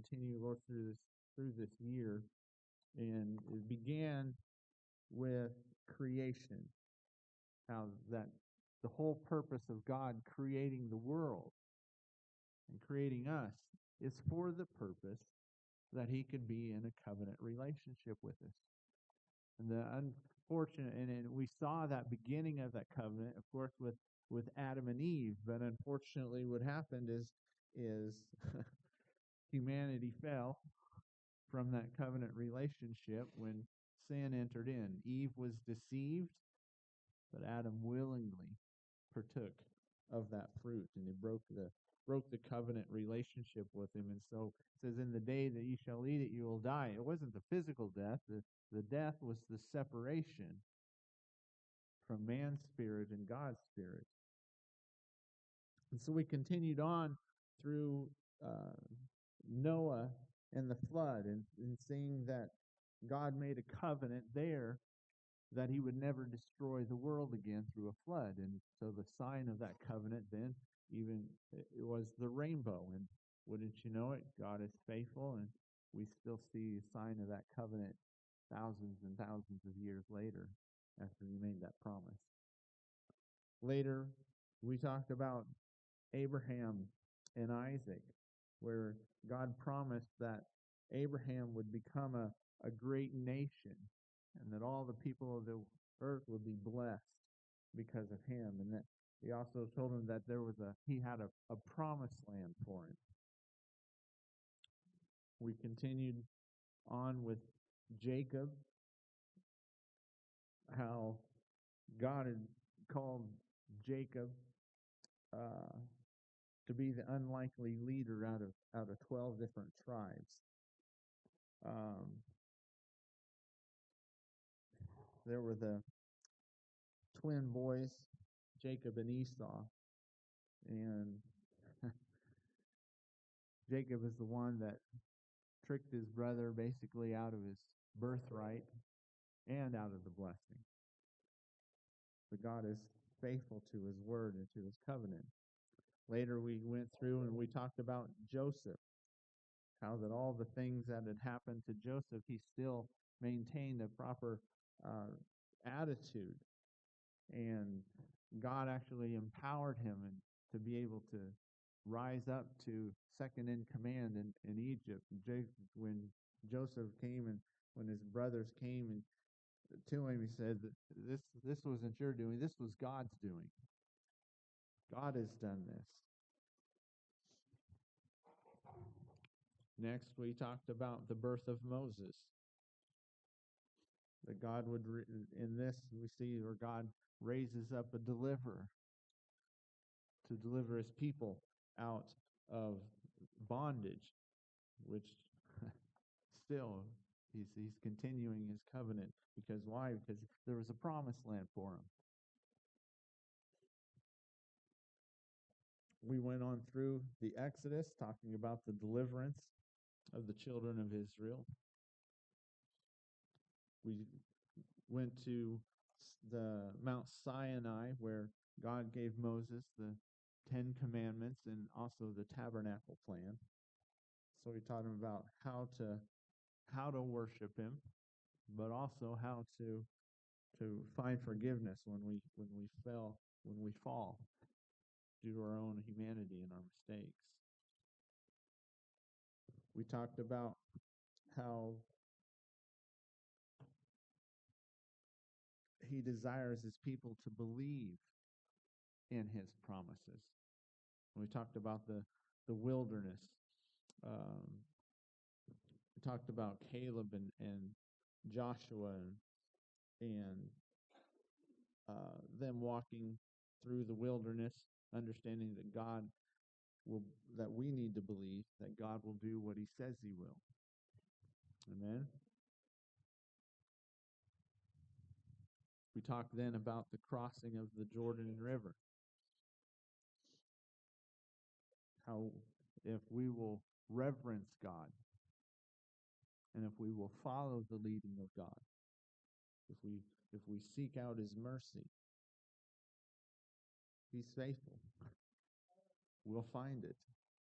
continue, Lord, through this year. And it began with creation. How that the whole purpose of God creating the world and creating us is for the purpose that he could be in a covenant relationship with us. And the unfortunate, and we saw that beginning of that covenant, of course, with Adam and Eve. But unfortunately, what happened is humanity fell from that covenant relationship when sin entered in. Eve was deceived, but Adam willingly partook of that fruit, and he broke the covenant relationship with him. And so it says, in the day that you shall eat it, you will die. It wasn't the physical death. The death was the separation from man's spirit and God's spirit. And so we continued on through Noah and the flood, and seeing that God made a covenant there that he would never destroy the world again through a flood. And so the sign of that covenant then even it was the rainbow. And wouldn't you know it, God is faithful, and we still see a sign of that covenant thousands and thousands of years later after he made that promise. Later, we talked about Abraham and Isaac, where God promised that Abraham would become a great nation, and that all the people of the earth would be blessed because of him. And that he also told him that he had a promised land for him. We continued on with Jacob, how God had called Jacob to be the unlikely leader out of 12 different tribes. There were the twin boys, Jacob and Esau, and Jacob is the one that tricked his brother basically out of his birthright and out of the blessing. But God is faithful to his word and to his covenant. Later we went through and we talked about Joseph, how that all the things that had happened to Joseph, he still maintained a proper attitude. And God actually empowered him to be able to rise up to second in command in Egypt. When Joseph came and when his brothers came to him, he said, this wasn't your doing, this was God's doing. God has done this. Next, we talked about the birth of Moses. That God would, in this, we see where God raises up a deliverer to deliver his people out of bondage, which still he's continuing his covenant. Because why? Because there was a promised land for him. We went on through the Exodus, talking about the deliverance of the children of Israel. We went to the Mount Sinai, where God gave Moses the 10 Commandments and also the tabernacle plan. So we taught him about how to worship him, but also how to find forgiveness when we fall due to our own humanity and our mistakes. We talked about how he desires his people to believe in his promises. We talked about the wilderness. We talked about Caleb and Joshua and them walking through the wilderness, understanding that we need to believe that God will do what he says he will. Amen. We talked then about the crossing of the Jordan River. How if we will reverence God and if we will follow the leading of God, if we seek out his mercy, he's faithful. We'll find it.